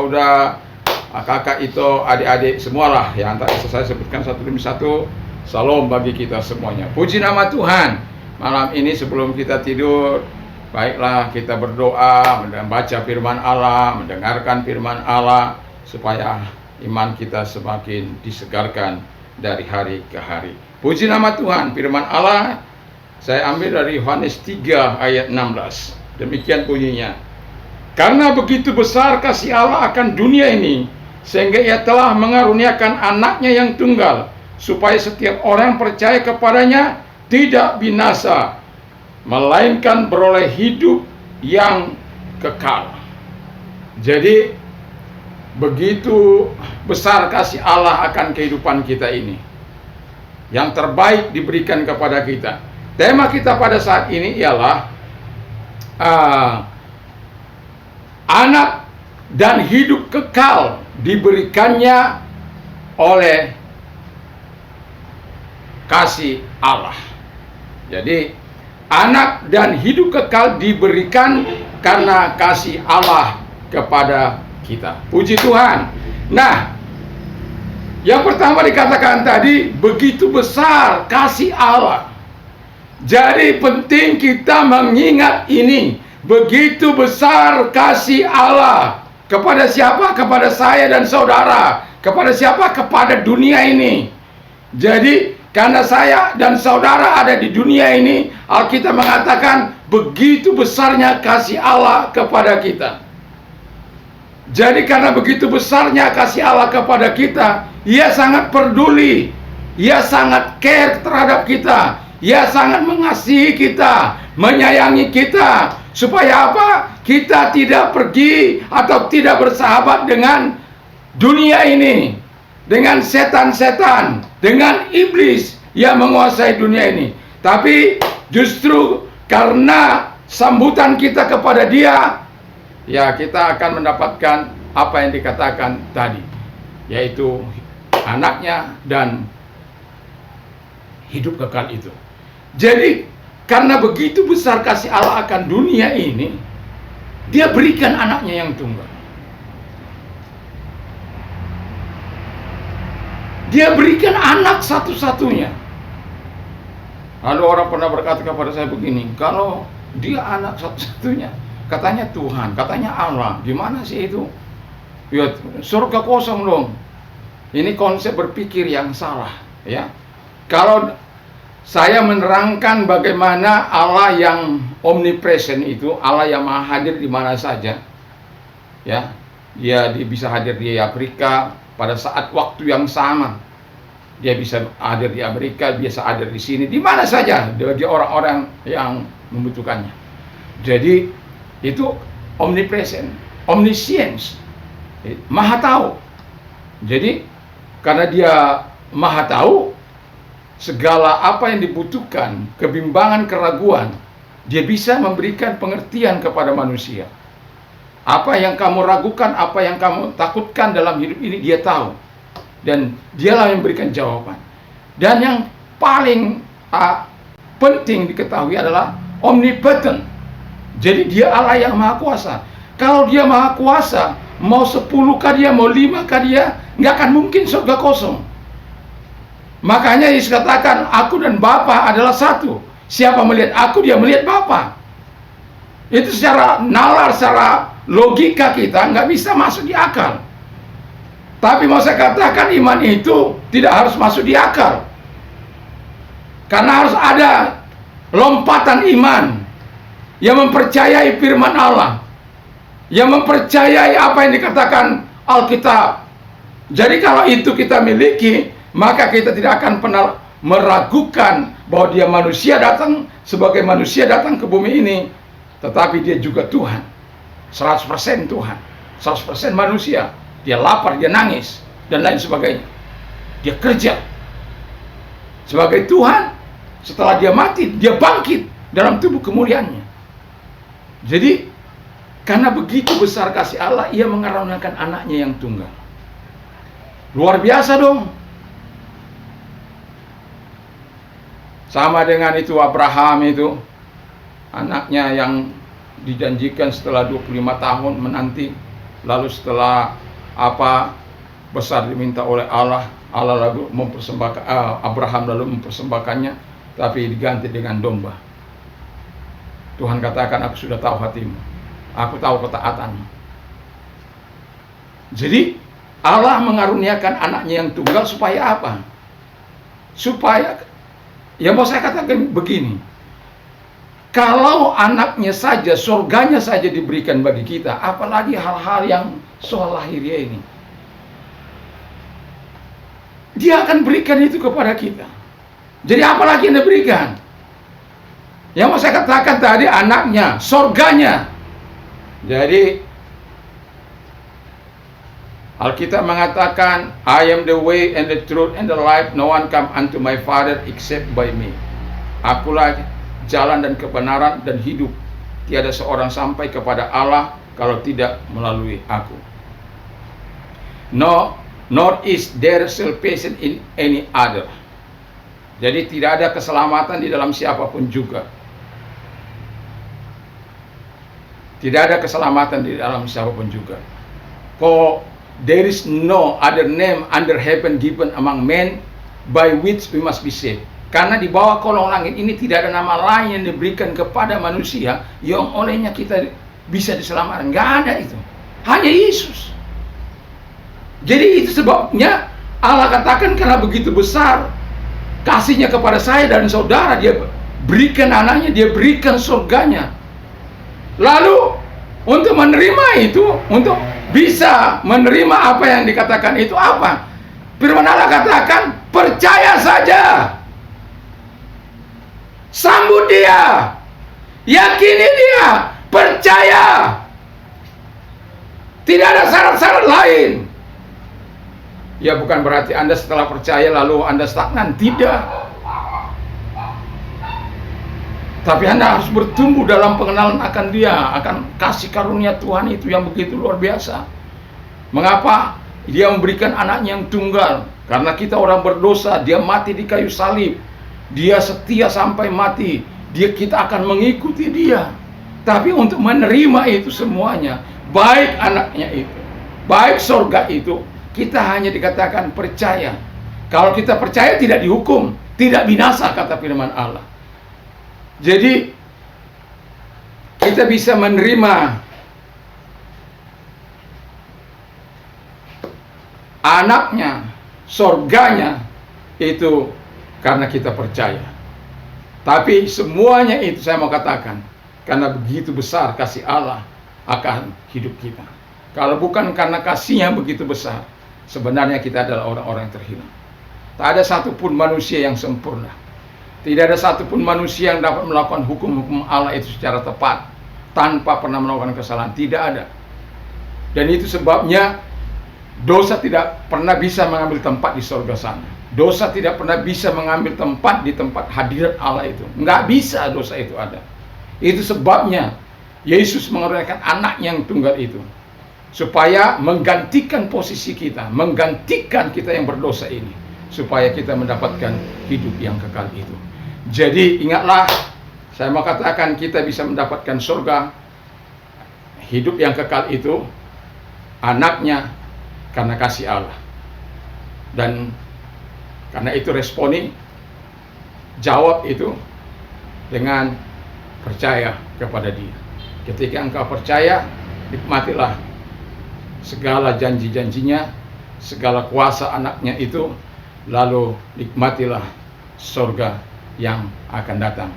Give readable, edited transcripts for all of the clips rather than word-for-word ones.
saudara, kakak itu, adik-adik semualah yang tadi saya sebutkan satu demi satu. Salam bagi kita semuanya. Puji nama Tuhan. Malam ini sebelum kita tidur, baiklah kita berdoa, membaca firman Allah, mendengarkan firman Allah, supaya iman kita semakin disegarkan dari hari ke hari. Puji nama Tuhan. Firman Allah saya ambil dari Yohanes 3 ayat 16. Demikian bunyinya. Karena begitu besar kasih Allah akan dunia ini, sehingga Ia telah mengaruniakan anaknya yang tunggal, supaya setiap orang percaya kepadanya tidak binasa, melainkan beroleh hidup yang kekal. Jadi begitu besar kasih Allah akan kehidupan kita ini. Yang terbaik diberikan kepada kita. Tema kita pada saat ini ialah anak dan hidup kekal diberikannya oleh kasih Allah. Jadi anak dan hidup kekal diberikan karena kasih Allah kepada kita. Puji Tuhan. Nah, yang pertama dikatakan tadi, begitu besar kasih Allah. Jadi penting kita mengingat ini. Begitu besar kasih Allah. Kepada siapa? Kepada saya dan saudara. Kepada siapa? Kepada dunia ini. Jadi karena saya dan saudara ada di dunia ini, Alkitab mengatakan begitu besarnya kasih Allah kepada kita. Jadi karena begitu besarnya kasih Allah kepada kita, Ia sangat peduli, Ia sangat care terhadap kita, Ia sangat mengasihi kita, menyayangi kita. Supaya apa? Kita tidak pergi atau tidak bersahabat dengan dunia ini, dengan setan-setan, dengan iblis yang menguasai dunia ini. Tapi justru karena sambutan kita kepada Dia, ya kita akan mendapatkan apa yang dikatakan tadi, yaitu anaknya dan hidup kekal itu. Jadi karena begitu besar kasih Allah akan dunia ini, Dia berikan anaknya yang tunggal. Dia berikan anak satu-satunya. Lalu orang pernah berkata kepada saya begini, kalau Dia anak satu-satunya, katanya Tuhan, katanya Allah, gimana sih itu? Ya, surga kosong dong. Ini konsep berpikir yang salah, ya. Kalau saya menerangkan bagaimana Allah yang omnipresent itu, Allah yang maha hadir di mana saja, ya, Dia bisa hadir di Afrika pada saat waktu yang sama. Dia bisa hadir di Amerika, bisa hadir di sini, di mana saja bagi orang-orang yang membutuhkannya. Jadi itu omnipresent, omniscience, maha tahu. Jadi karena Dia maha tahu, segala apa yang dibutuhkan, kebimbangan, keraguan, Dia bisa memberikan pengertian kepada manusia. Apa yang kamu ragukan, apa yang kamu takutkan dalam hidup ini, Dia tahu. Dan Dialah yang memberikan jawaban. Dan yang paling penting diketahui adalah omnipotent. Jadi Dia Allah yang maha kuasa. Kalau Dia maha kuasa, mau 10 kah Dia, mau 5 kah Dia, nggak akan mungkin surga kosong. Makanya Yesus katakan, aku dan Bapa adalah satu. Siapa melihat aku, dia melihat Bapa. Itu secara nalar, secara logika kita nggak bisa masuk di akal. Tapi mau saya katakan, iman itu tidak harus masuk di akal. Karena harus ada lompatan iman yang mempercayai firman Allah, yang mempercayai apa yang dikatakan Alkitab. Jadi kalau itu kita miliki, maka kita tidak akan pernah meragukan bahwa Dia manusia datang, sebagai manusia datang ke bumi ini, tetapi Dia juga Tuhan, 100% Tuhan, 100% manusia. Dia lapar, dia nangis, dan lain sebagainya. Dia kerja sebagai Tuhan. Setelah Dia mati, Dia bangkit dalam tubuh kemuliaannya. Jadi karena begitu besar kasih Allah, Ia mengaruniakan anaknya yang tunggal. Luar biasa dong. Sama dengan itu Abraham itu, anaknya yang dijanjikan setelah 25 tahun menanti, lalu setelah besar diminta oleh Allah, Allah lalu mempersembahkan, Abraham lalu mempersembahkannya, tapi diganti dengan domba. Tuhan katakan, aku sudah tahu hatimu, aku tahu ketaatanmu. Jadi Allah mengaruniakan anaknya yang tunggal supaya apa? Supaya, ya mau saya katakan begini, kalau anaknya saja, surganya saja diberikan bagi kita, apalagi hal-hal yang soal lahiriah ini. Dia akan berikan itu kepada kita. Jadi apalagi yang diberikan? Yang mau saya katakan tadi, anaknya, surganya. Jadi Alkitab mengatakan, I am the way and the truth and the life, no one come unto my Father except by me. Akulah jalan dan kebenaran dan hidup. Tiada seorang sampai kepada Allah kalau tidak melalui aku. No, nor is there salvation in any other. Jadi tidak ada keselamatan di dalam siapapun juga. Tidak ada keselamatan di dalam siapapun juga. For there is no other name under heaven given among men by which we must be saved. Karena di bawah kolong langit ini tidak ada nama lain yang diberikan kepada manusia yang olehnya kita bisa diselamatkan. Nggak ada itu. Hanya Yesus. Jadi itu sebabnya Allah katakan, karena begitu besar kasihnya kepada saya dan saudara, dia berikan anaknya, dia berikan surganya. Lalu untuk menerima itu, untuk bisa menerima apa yang dikatakan itu apa? Firman Allah katakan, percaya saja. Sambut dia, yakini dia, percaya. Tidak ada syarat-syarat lain. Ya bukan berarti Anda setelah percaya lalu Anda stagnan, tidak. Tapi Anda harus bertumbuh dalam pengenalan akan dia, akan kasih karunia Tuhan itu yang begitu luar biasa. Mengapa? Dia memberikan anaknya yang tunggal. Karena kita orang berdosa, dia mati di kayu salib. Dia setia sampai mati. Kita akan mengikuti dia. Tapi untuk menerima itu semuanya, baik anaknya itu, baik surga itu, kita hanya dikatakan percaya. Kalau kita percaya tidak dihukum, tidak binasa, kata firman Allah. Jadi kita bisa menerima anaknya, surganya itu karena kita percaya. Tapi semuanya itu saya mau katakan, karena begitu besar kasih Allah akan hidup kita. Kalau bukan karena kasihnya begitu besar, sebenarnya kita adalah orang-orang yang terhilang. Tak ada satupun manusia yang sempurna. Tidak ada satupun manusia yang dapat melakukan hukum-hukum Allah itu secara tepat, tanpa pernah melakukan kesalahan. Tidak ada. Dan itu sebabnya dosa tidak pernah bisa mengambil tempat di surga sana. Dosa tidak pernah bisa mengambil tempat di tempat hadirat Allah itu. Nggak bisa dosa itu ada. Itu sebabnya Yesus mengaruniakan anaknya yang tunggal itu, supaya menggantikan posisi kita, menggantikan kita yang berdosa ini, supaya kita mendapatkan hidup yang kekal itu. Jadi ingatlah, saya mau katakan kita bisa mendapatkan surga, hidup yang kekal itu, anaknya karena kasih Allah. Dan karena itu responi, jawab itu dengan percaya kepada dia. Ketika engkau percaya, nikmatilah segala janji-janjinya, segala kuasa anaknya itu, lalu nikmatilah surga yang akan datang.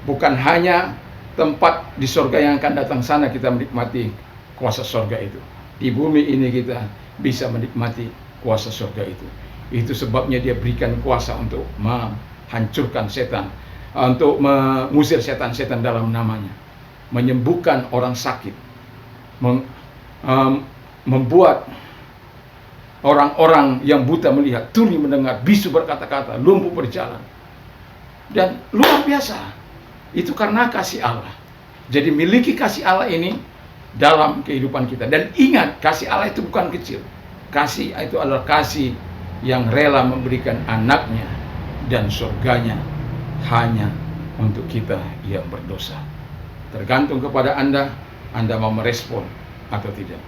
Bukan hanya tempat di surga yang akan datang sana kita menikmati kuasa surga itu. Di bumi ini kita bisa menikmati kuasa surga itu. Itu sebabnya dia berikan kuasa untuk menghancurkan setan, untuk mengusir setan-setan dalam namanya, menyembuhkan orang sakit, membuat orang-orang yang buta melihat, tuli mendengar, bisu berkata-kata, lumpuh berjalan. Dan luar biasa. Itu karena kasih Allah. Jadi miliki kasih Allah ini dalam kehidupan kita. Dan ingat, kasih Allah itu bukan kecil. Kasih itu adalah kasih yang rela memberikan anaknya dan surganya hanya untuk kita yang berdosa. Tergantung kepada Anda mau merespon atau tidak.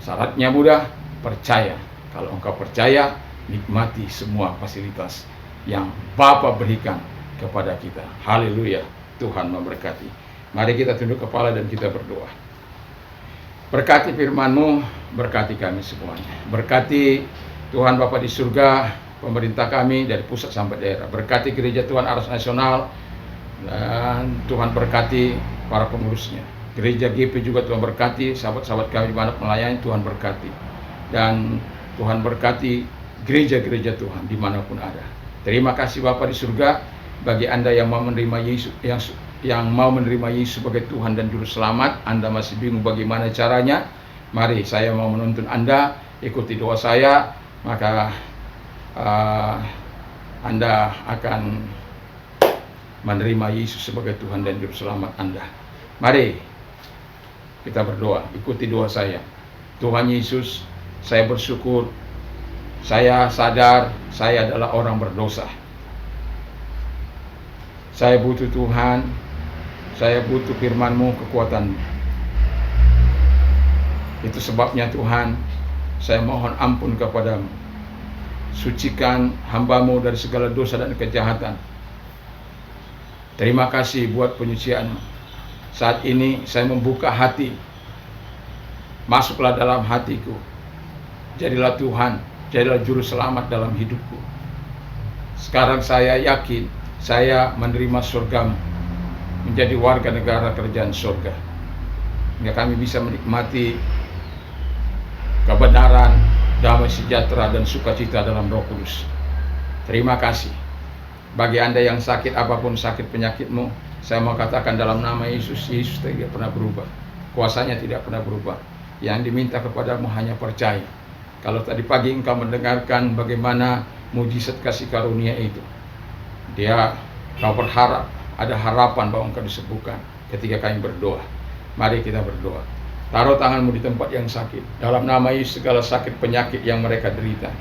Syaratnya mudah, percaya. Kalau engkau percaya, nikmati semua fasilitas yang Bapa berikan kepada kita. Haleluya, Tuhan memberkati. Mari kita tunduk kepala dan kita berdoa. Berkati firman-Mu, berkati kami semuanya. Berkati Tuhan Bapa di surga, pemerintah kami dari pusat sampai daerah. Berkati gereja Tuhan Aras Nasional, dan Tuhan berkati para pengurusnya. Gereja GP juga Tuhan berkati, sahabat-sahabat kami di mana melayani, Tuhan berkati. Dan Tuhan berkati gereja-gereja Tuhan dimanapun ada. Terima kasih Bapa di surga, bagi Anda yang mau menerima Yesus, yang mau menerima Yesus sebagai Tuhan dan Juru Selamat. Anda masih bingung bagaimana caranya? Mari, saya mau menuntun Anda, ikuti doa saya, maka Anda akan menerima Yesus sebagai Tuhan dan Juru Selamat Anda. Mari kita berdoa, ikuti doa saya. Tuhan Yesus, saya bersyukur, saya sadar saya adalah orang berdosa. Saya butuh Tuhan, saya butuh firman-Mu, kekuatan-Mu. Itu sebabnya Tuhan, saya mohon ampun kepadamu. Sucikan hamba-Mu dari segala dosa dan kejahatan. Terima kasih buat penyucian-Mu. Saat ini saya membuka hati. Masuklah dalam hatiku. Jadilah Tuhan, jadilah Juru Selamat dalam hidupku. Sekarang saya yakin saya menerima surga-Mu, menjadi warga negara kerajaan surga. Hingga kami bisa menikmati kebenaran, damai sejahtera dan sukacita dalam Roh Kudus. Terima kasih. Bagi Anda yang sakit apapun sakit penyakitmu, saya mau katakan dalam nama Yesus, Yesus tidak pernah berubah. Kuasanya tidak pernah berubah. Yang diminta kepadamu hanya percaya. Kalau tadi pagi engkau mendengarkan bagaimana mujizat kasih karunia itu, kau berharap, ada harapan bahwa engkau disembuhkan ketika kami berdoa. Mari kita berdoa. Taruh tanganmu di tempat yang sakit. Dalam nama Yesus segala sakit penyakit yang mereka derita,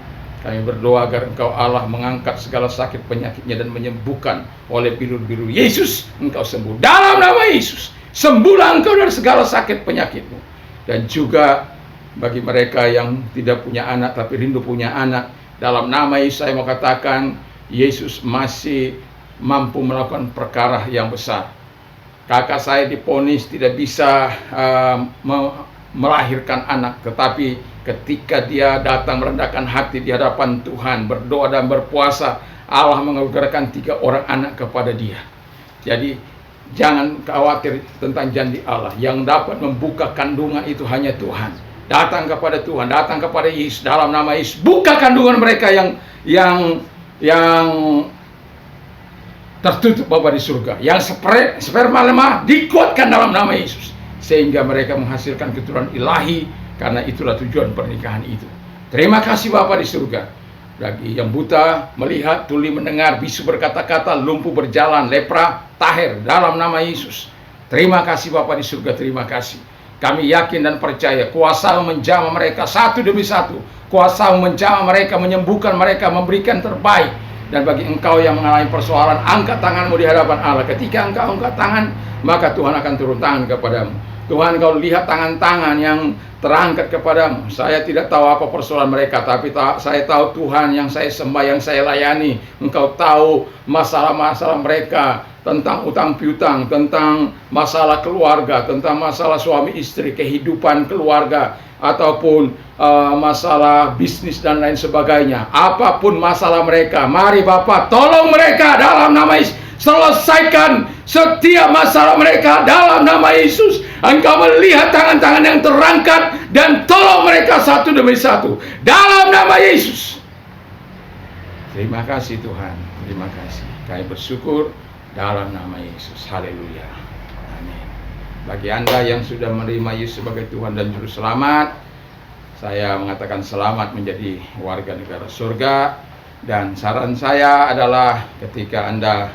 kami berdoa agar engkau Allah mengangkat segala sakit penyakitnya dan menyembuhkan oleh bilur-bilur Yesus. Engkau sembuh. Dalam nama Yesus, sembuhlah engkau dari segala sakit penyakitmu. Dan juga bagi mereka yang tidak punya anak tapi rindu punya anak, dalam nama Yesus saya mau katakan, Yesus masih mampu melakukan perkara yang besar. Kakak saya divonis tidak bisa melahirkan anak, tetapi ketika dia datang merendahkan hati di hadapan Tuhan, berdoa dan berpuasa, Allah menganugerahkan 3 orang anak kepada dia. Jadi jangan khawatir tentang janji Allah. Yang dapat membuka kandungan itu hanya Tuhan. Datang kepada Tuhan, datang kepada Yesus dalam nama Yesus. Buka kandungan mereka yang tertutup Bapa di surga. Yang sperma lemah dikuatkan dalam nama Yesus, sehingga mereka menghasilkan keturunan ilahi, karena itulah tujuan pernikahan itu. Terima kasih Bapa di surga. Bagi yang buta melihat, tuli mendengar, bisu berkata-kata, lumpuh berjalan, lepra tahir dalam nama Yesus. Terima kasih Bapa di surga, terima kasih. Kami yakin dan percaya kuasa menjamah mereka satu demi satu. Kuasa menjamah mereka, menyembuhkan mereka, memberikan terbaik. Dan bagi engkau yang mengalami persoalan, angkat tanganmu di hadapan Allah. Ketika engkau angkat tangan, maka Tuhan akan turun tangan kepadamu. Tuhan, kau lihat tangan-tangan yang terangkat kepadamu. Saya tidak tahu apa persoalan mereka, tapi saya tahu Tuhan yang saya sembah, yang saya layani. Engkau tahu masalah-masalah mereka, tentang utang piutang, tentang masalah keluarga, tentang masalah suami istri, kehidupan keluarga, ataupun masalah bisnis dan lain sebagainya. Apapun masalah mereka, mari Bapak tolong mereka dalam nama Yesus. Selesaikan setiap masalah mereka dalam nama Yesus. Engkau melihat tangan-tangan yang terangkat dan tolong mereka satu demi satu dalam nama Yesus. Terima kasih Tuhan, terima kasih. Kami bersyukur dalam nama Yesus. Haleluya. Amin. Bagi Anda yang sudah menerima Yesus sebagai Tuhan dan Juru Selamat, saya mengatakan selamat menjadi warga negara surga. Dan saran saya adalah ketika Anda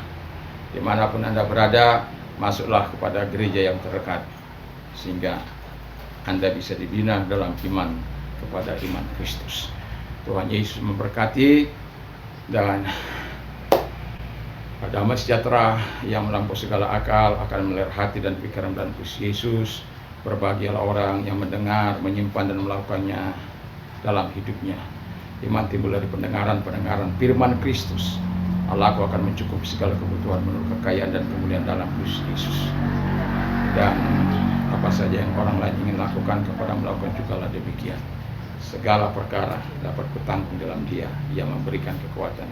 dimanapun Anda berada, masuklah kepada gereja yang terdekat, sehingga Anda bisa dibina dalam iman kepada iman Kristus. Tuhan Yesus memberkati, dan damai sejahtera yang melampaui segala akal akan melahirkan hati dan pikiran dan Kristus Yesus Berbahagialah orang yang mendengar, menyimpan dan melakukannya dalam hidupnya. Iman timbul dari pendengaran firman Kristus. Allahku akan mencukupi segala kebutuhan menurut kekayaan dan kemuliaan dalam Kristus Yesus. Dan apa saja yang orang lain ingin lakukan kepada melakukan jugalah demikian. Segala perkara dapat kutanggung dalam Dia yang memberikan kekuatan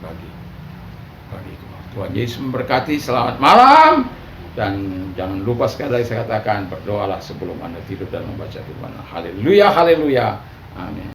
bagiku. Tuhan Yesus memberkati. Selamat malam. Dan jangan lupa sekali lagi saya katakan, berdoalah sebelum Anda tidur dan membaca firman. Haleluya, haleluya. Amin.